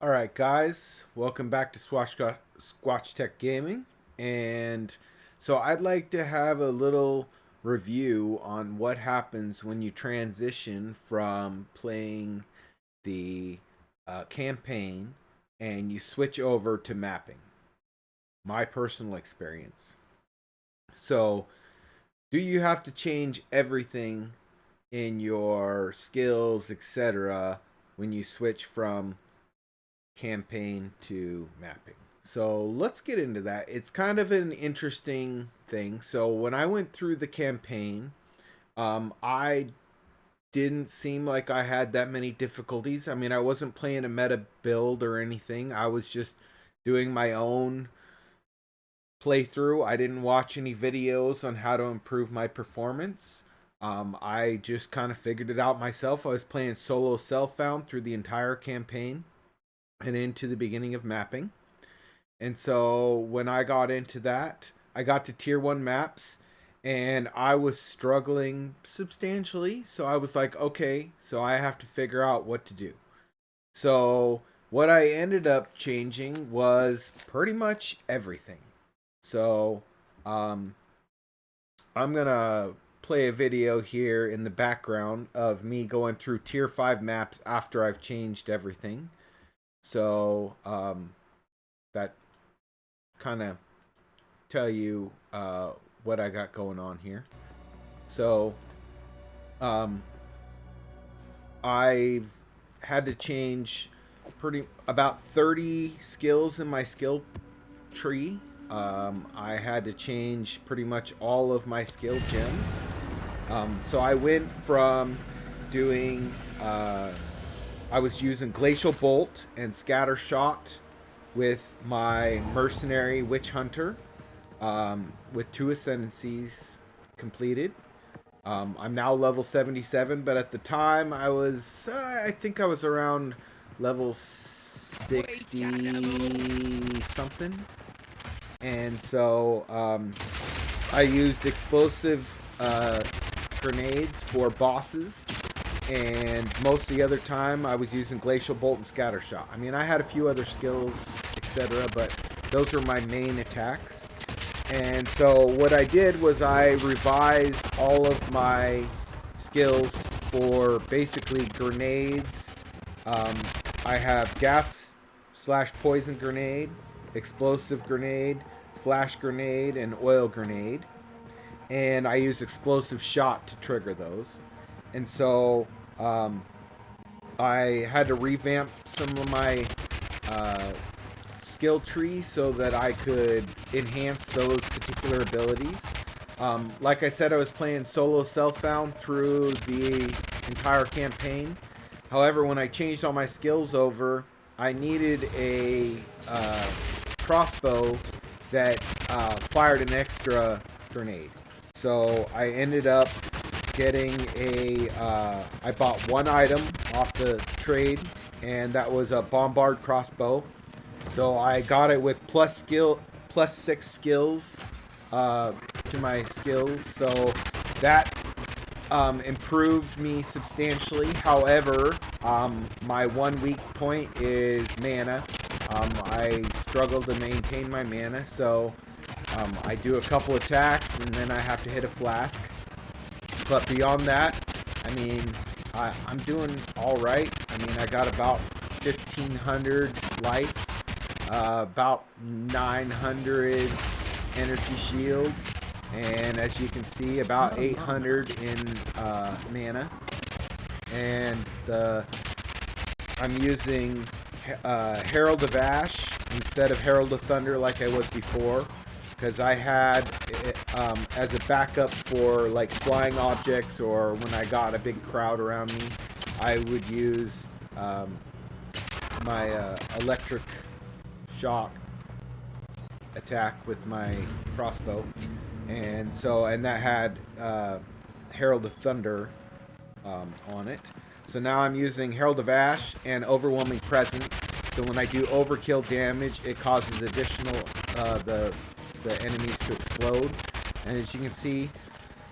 Alright guys, welcome back to Squatch Tech Gaming. And so I'd like to have a little review on what happens when you transition from playing the campaign and you switch over to mapping. My personal experience. So, do you have to change everything in your skills, etc., when you switch from campaign to mapping? So let's get into that. It's kind of an interesting thing. So when I went through the campaign, I didn't seem like I had that many difficulties. I mean, I wasn't playing a meta build or anything. I was just doing my own playthrough. I didn't watch any videos on how to improve my performance. I just kind of figured it out myself. I was playing solo self-found through the entire campaign and into the beginning of mapping. And so when I got into that, I got to tier 1 maps and I was struggling substantially. So I was like, okay, so I have to figure out what to do. So what I ended up changing was pretty much everything. So um, I'm going to play a video here in the background of me going through tier 5 maps after I've changed everything. So that kind of tell you what I got going on here. So um, I've had to change pretty about 30 skills in my skill tree. I had to change pretty much all of my skill gems. So I went from doing I was using Glacial Bolt and Scatter Shot with my Mercenary Witch Hunter with 2 ascendancies completed. I'm now level 77, but at the time I was, I think I was around level 60 something. And so I used explosive grenades for bosses, and most of the other time I was using Glacial Bolt and Scatter Shot. I mean, I had a few other skills, etc., but those were my main attacks. And so what I did was I revised all of my skills for basically grenades. I have gas slash poison grenade, explosive grenade, flash grenade, and oil grenade. And I use explosive shot to trigger those. And so I had to revamp some of my skill tree so that I could enhance those particular abilities. Like I said, I was playing solo self-found through the entire campaign. However, when I changed all my skills over, I needed a crossbow that fired an extra grenade. So I ended up getting I bought one item off the trade, and that was a bombard crossbow. So I got it with plus 6 skills to my skills. So that improved me substantially. However, my one weak point is mana. I struggle to maintain my mana, so I do a couple attacks and then I have to hit a flask. But beyond that, I mean, I'm doing all right. I mean, I got about 1,500 life, about 900 energy shield, and as you can see, about 800 in mana. And I'm using Herald of Ash instead of Herald of Thunder like I was before, because I had it as a backup for like flying objects, or when I got a big crowd around me, I would use my electric shock attack with my crossbow. And that had Herald of Thunder on it. So now I'm using Herald of Ash and Overwhelming Presence. So when I do overkill damage, it causes additional the enemies to explode. And as you can see,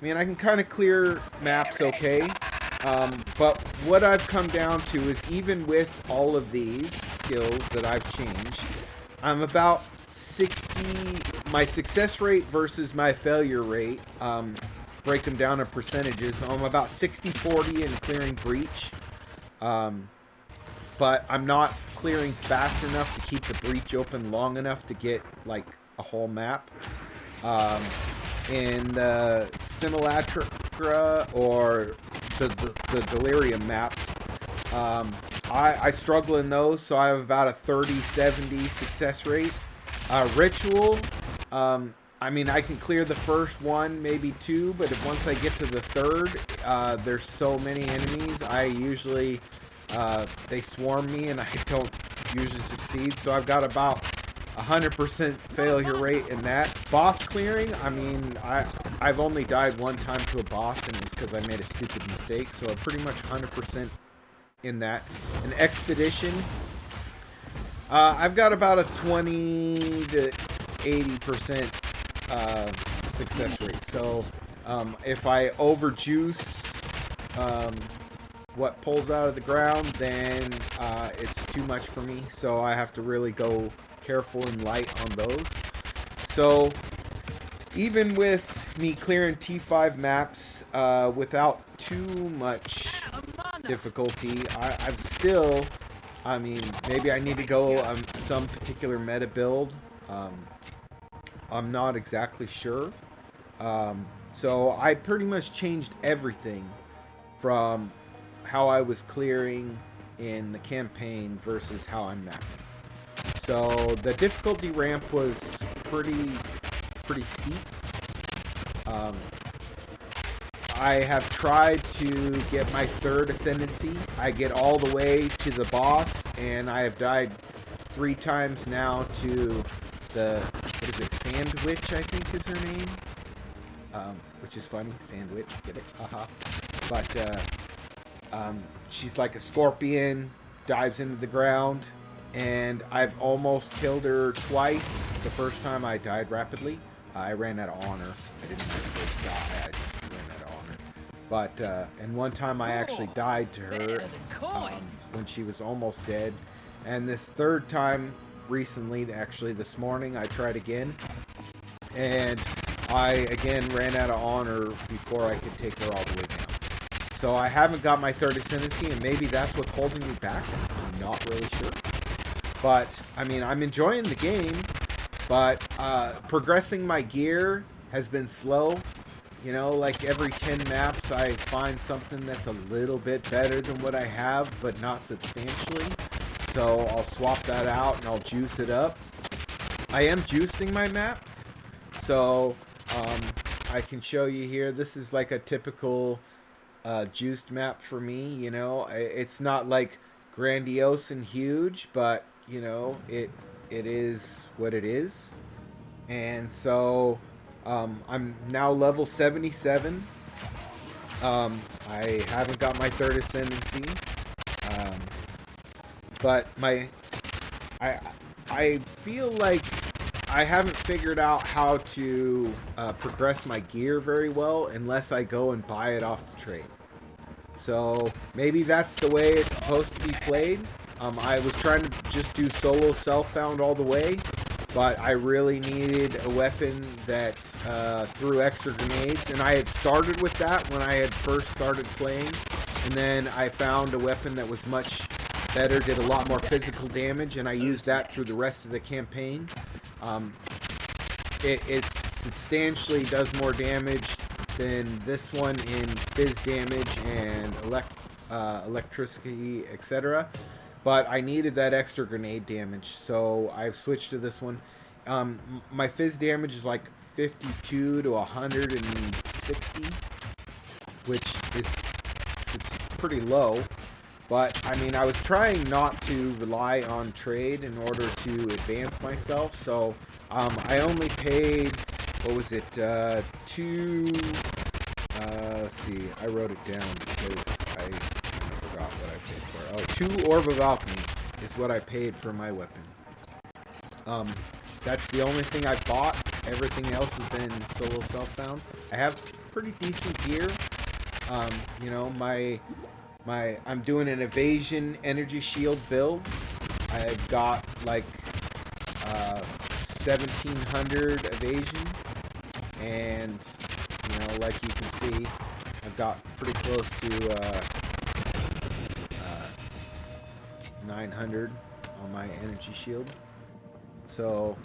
I mean, I can kind of clear maps okay. But what I've come down to is, even with all of these skills that I've changed. I'm about 60, my success rate versus my failure rate, break them down in percentages. So I'm about 60-40 in clearing breach. But I'm not clearing fast enough to keep the breach open long enough to get like a whole map. In the Simulacra or the Delirium maps, I struggle in those, so I have about a 30-70 success rate. Ritual, I mean, I can clear the first one, maybe two, but once I get to the third, there's so many enemies, I usually, they swarm me and I don't usually succeed, so I've got about 100% failure rate in that. Boss clearing, I mean, I've only died one time to a boss, and it was because I made a stupid mistake, so I'm pretty much 100% in that. An expedition, I've got about a 20 to 80% success rate. So if I overjuice what pulls out of the ground, then it's too much for me. So I have to really go careful and light on those. So even with me clearing T5 maps without too much difficulty, I've still, I mean, maybe I need to go on some particular meta build. I'm not exactly sure. So I pretty much changed everything from how I was clearing in the campaign versus how I'm mapping. So the difficulty ramp was pretty steep. I have tried to get my third ascendancy. I get all the way to the boss, and I have died 3 times now to the, what is it, Sandwich, I think is her name. Which is funny, Sandwich, get it? Haha. But she's like a scorpion, dives into the ground, and I've almost killed her twice. The first time I died rapidly. I ran out of honor. I didn't actually die, I just ran out of honor. But, and one time I actually died to her when she was almost dead. And this third time, recently, actually this morning, I tried again. And I, again, ran out of honor before I could take her all the way down. So I haven't got my third ascendancy, and maybe that's what's holding me back. I'm not really sure. But, I mean, I'm enjoying the game, but progressing my gear has been slow. You know, like every 10 maps, I find something that's a little bit better than what I have, but not substantially. So I'll swap that out and I'll juice it up. I am juicing my maps. So I can show you here. This is like a typical juiced map for me. You know, it's not like grandiose and huge, but you know, it is what it is. And so I'm now level 77. I haven't got my third ascendancy, but I feel like I haven't figured out how to progress my gear very well unless I go and buy it off the trade. So maybe that's the way it's supposed to be played. I was trying to just do solo self-found all the way, but I really needed a weapon that threw extra grenades, and I had started with that when I had first started playing, and then I found a weapon that was much better, did a lot more physical damage, and I used that through the rest of the campaign. It substantially does more damage than this one in fizz damage and electricity, etc. But I needed that extra grenade damage, so I've switched to this one. My fizz damage is like 52 to 160, which is pretty low. But, I mean, I was trying not to rely on trade in order to advance myself, so I only paid, what was it, let's see, I wrote it down because I forgot what I paid for. Oh, 2 Orb of Alchemy is what I paid for my weapon. That's the only thing I bought. Everything else has been solo self-found. I have pretty decent gear. You know, I'm doing an evasion energy shield build. I've got like 1700 evasion, and you know, like you can see, I've got pretty close to 900 on my energy shield. So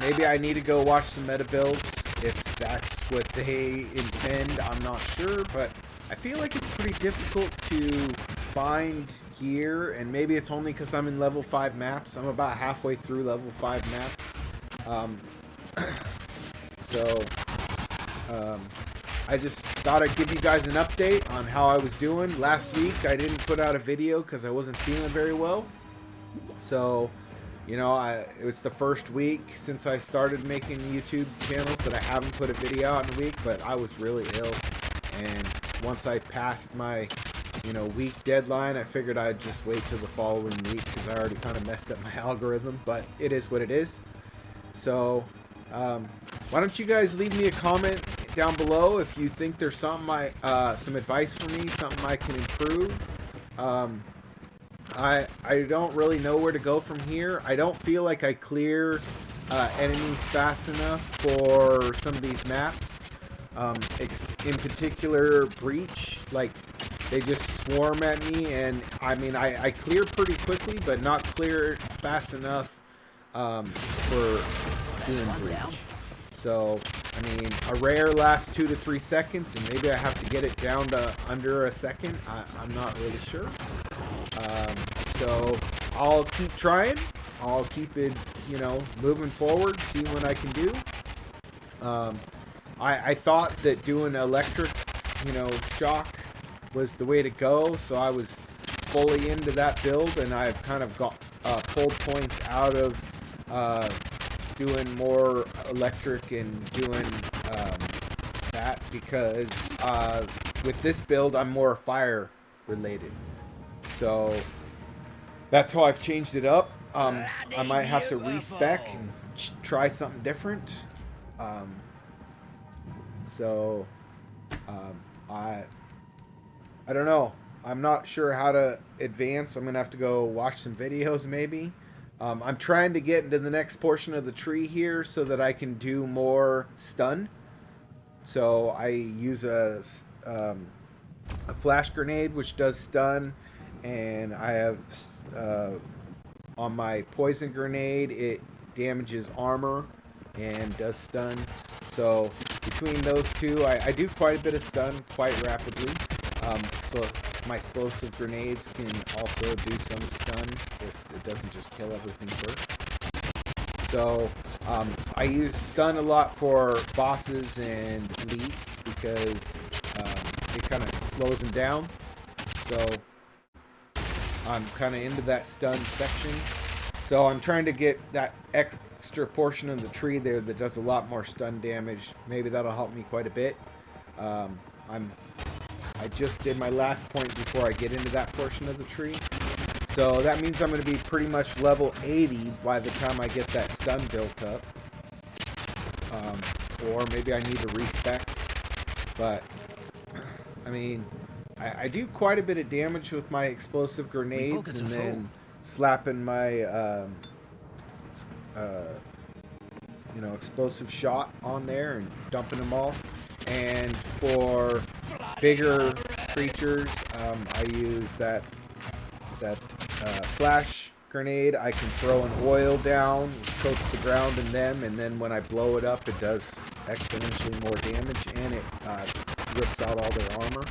maybe I need to go watch some meta builds if that's what they intend. I'm not sure, but I feel like it's pretty difficult to find gear, and maybe it's only because I'm in level 5 maps. I'm about halfway through level 5 maps. So I just thought I'd give you guys an update on how I was doing. Last week I didn't put out a video because I wasn't feeling very well. So, you know, it was the first week since I started making YouTube channels that I haven't put a video out in a week, but I was really ill. And once I passed my, you know, week deadline, I figured I'd just wait till the following week because I already kind of messed up my algorithm, but it is what it is. So, why don't you guys leave me a comment down below if you think there's something some advice for me, something I can improve. I don't really know where to go from here. I don't feel like I clear enemies fast enough for some of these maps. In particular, Breach, like they just swarm at me, and I mean I clear pretty quickly, but not clear fast enough for doing Breach. So, I mean, a rare lasts 2 to 3 seconds, and maybe I have to get it down to under a second. I'm not really sure. So, I'll keep trying. I'll keep it, you know, moving forward, see what I can do. I thought that doing electric, you know, shock was the way to go, so I was fully into that build, and I've kind of got pulled points out of doing more electric and doing that because with this build I'm more fire related. So that's how I've changed it up. I might have to respec and try something different. So I don't know. I'm not sure how to advance. I'm gonna have to go watch some videos maybe. I'm trying to get into the next portion of the tree here so that I can do more stun. So I use a flash grenade which does stun, and I have on my poison grenade it damages armor and does stun. So between those two, I do quite a bit of stun quite rapidly. So my explosive grenades can also do some stun if it doesn't just kill everything first. So I use stun a lot for bosses and elites because it kind of slows them down. So I'm kind of into that stun section. So I'm trying to get that extra portion of the tree there that does a lot more stun damage. Maybe that'll help me quite a bit. I just did my last point before I get into that portion of the tree. So that means I'm going to be pretty much level 80 by the time I get that stun built up. Or maybe I need to respec. But, I mean, I do quite a bit of damage with my explosive grenades and then slapping my, you know, explosive shot on there and dumping them all. And for bigger creatures, I use that flash grenade. I can throw an oil down, coats the ground in them, and then when I blow it up, it does exponentially more damage, and it rips out all their armor.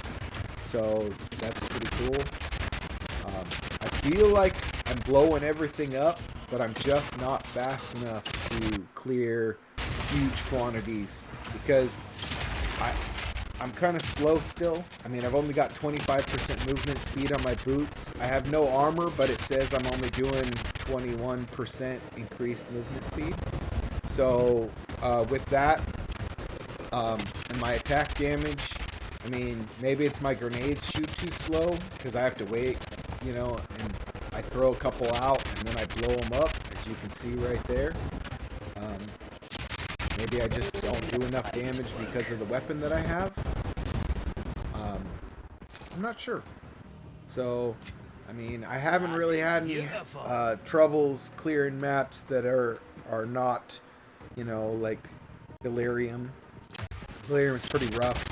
So that's pretty cool. I feel like I'm blowing everything up, but I'm just not fast enough to clear huge quantities because I'm kind of slow still. I mean, I've only got 25% movement speed on my boots. I have no armor, but it says I'm only doing 21% increased movement speed. So with that and my attack damage, I mean, maybe it's my grenades shoot too slow because I have to wait, you know, and I throw a couple out and then I blow them up, as you can see right there. Maybe I just don't do enough damage because of the weapon that I have. I'm not sure. So, I mean, I haven't really had any troubles clearing maps that are not, you know, like Delirium. Delirium is pretty rough.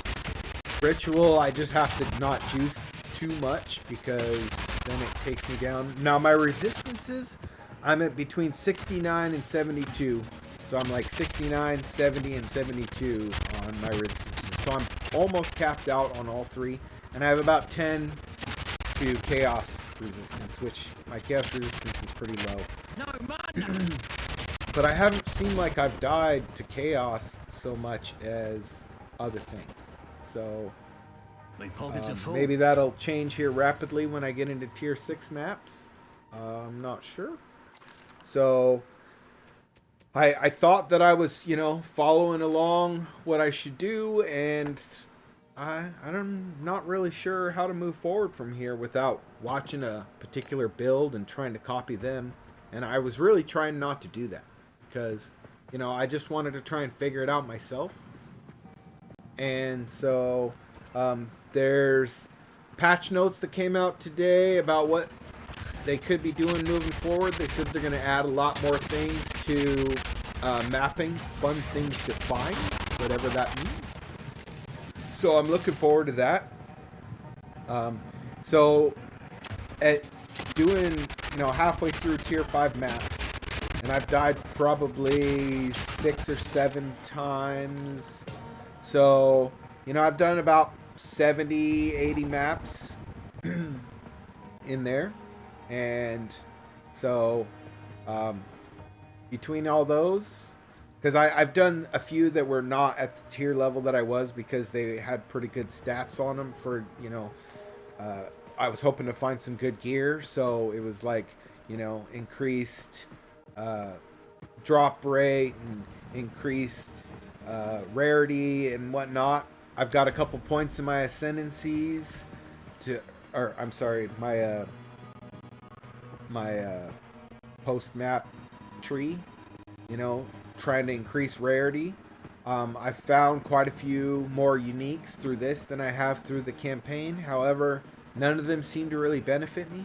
Ritual, I just have to not juice too much because then it takes me down. Now my resistances, I'm at between 69 and 72. So I'm like 69, 70, and 72 on my resistances. So I'm almost capped out on all three. And I have about 10 to chaos resistance, which my chaos resistance is pretty low. But I haven't seemed like I've died to chaos so much as other things. So maybe that'll change here rapidly when I get into tier 6 maps. I'm not sure. So I thought that I was, you know, following along what I should do, and I'm not really sure how to move forward from here without watching a particular build and trying to copy them. And I was really trying not to do that because, you know, I just wanted to try and figure it out myself. And so there's patch notes that came out today about what they could be doing moving forward. They said they're going to add a lot more things to mapping, fun things to find, whatever that means. So I'm looking forward to that. So at doing, you know, halfway through tier 5 maps, and I've died probably 6 or 7 times. So, you know, I've done about 70, 80 maps in there. And so between all those, because I've done a few that were not at the tier level that I was because they had pretty good stats on them for, you know, I was hoping to find some good gear. So it was like, you know, increased drop rate and increased rarity and whatnot. I've got a couple points in my ascendancies my post map tree, you know, trying to increase rarity. I found quite a few more uniques through this than I have through the campaign. However, none of them seem to really benefit me.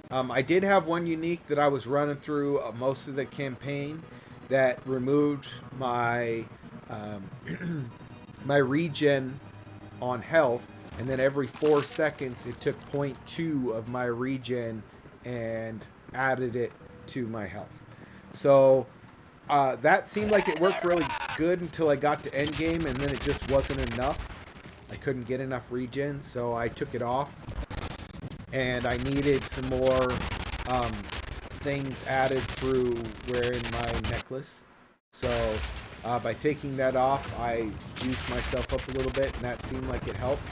I did have one unique that I was running through most of the campaign that removed my my regen on health, and then every 4 seconds it took 0.2 of my regen and added it to my health. So that seemed like it worked really good until I got to endgame, and then it just wasn't enough. I couldn't get enough regen, so I took it off, and I needed some more things added through wearing my necklace. So by taking that off, I juiced myself up a little bit, and that seemed like it helped.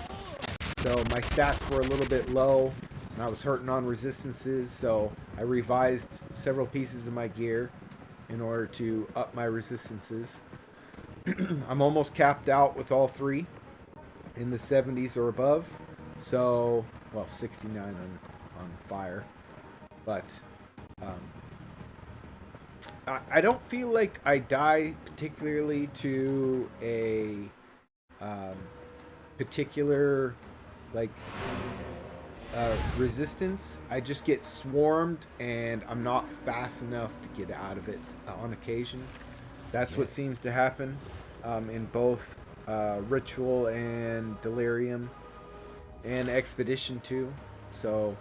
So my stats were a little bit low, and I was hurting on resistances, so I revised several pieces of my gear in order to up my resistances. I'm almost capped out with all three in the 70s or above. So, well, 69 on fire. But I don't feel like I die particularly to a particular like resistance. I just get swarmed, and I'm not fast enough to get out of it on occasion. That's what seems to happen in both Ritual and Delirium and Expedition 2. So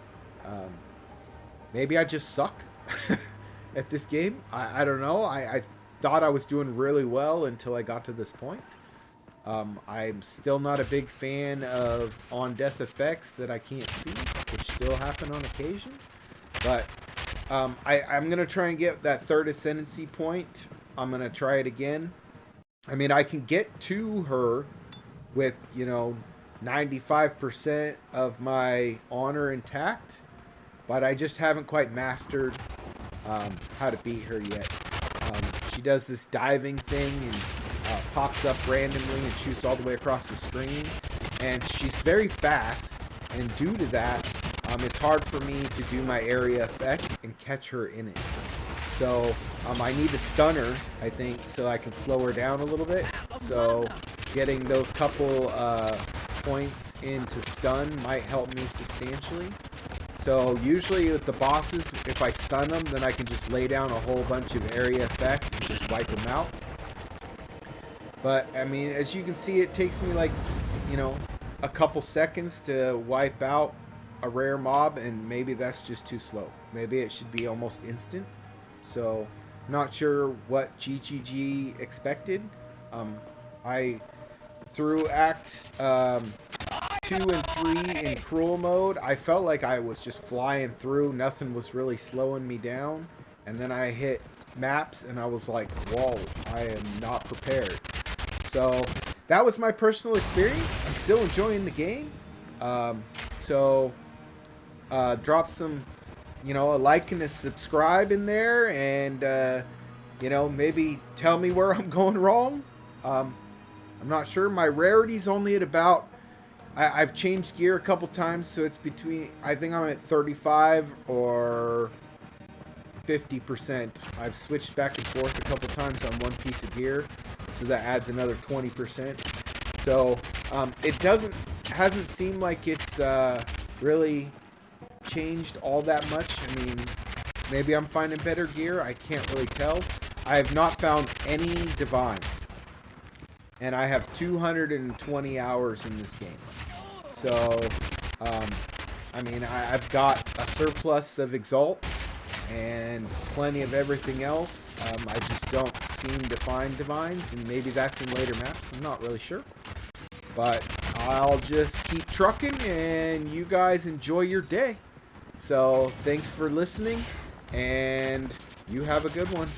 maybe I just suck at this game. I don't know. I thought I was doing really well until I got to this point. I'm still not a big fan of on-death effects that I can't see, which still happen on occasion. But I'm going to try and get that third ascendancy point. I'm going to try it again. I mean, I can get to her with, you know, 95% of my honor intact, but I just haven't quite mastered how to beat her yet. She does this diving thing and pops up randomly and shoots all the way across the screen, and she's very fast, and due to that it's hard for me to do my area effect and catch her in it. So I need to stun her, I think, so I can slow her down a little bit. So getting those couple points into stun might help me substantially. So usually with the bosses, if I stun them, then I can just lay down a whole bunch of area effect and just wipe them out. But, I mean, as you can see, it takes me like, you know, a couple seconds to wipe out a rare mob, and maybe that's just too slow. Maybe it should be almost instant. So, not sure what GGG expected. I through Act 2 and 3 in Cruel mode, I felt like I was just flying through. Nothing was really slowing me down. And then I hit maps, and I was like, whoa, I am not prepared. So, that was my personal experience. I'm still enjoying the game. Drop some, you know, a like and a subscribe in there, and you know, maybe tell me where I'm going wrong. I'm not sure. My rarity's only at about, I've changed gear a couple times, so it's between, I think I'm at 35 or 50%. I've switched back and forth a couple times on one piece of gear, so that adds another 20%. So it hasn't seemed like it's really changed all that much. I mean, maybe I'm finding better gear. I can't really tell. I have not found any divines, and I have 220 hours in this game. So, I mean, I've got a surplus of exalts and plenty of everything else. I just don't seem to find divines, and maybe that's in later maps. I'm not really sure. But I'll just keep trucking, and you guys enjoy your day. So, thanks for listening, and you have a good one.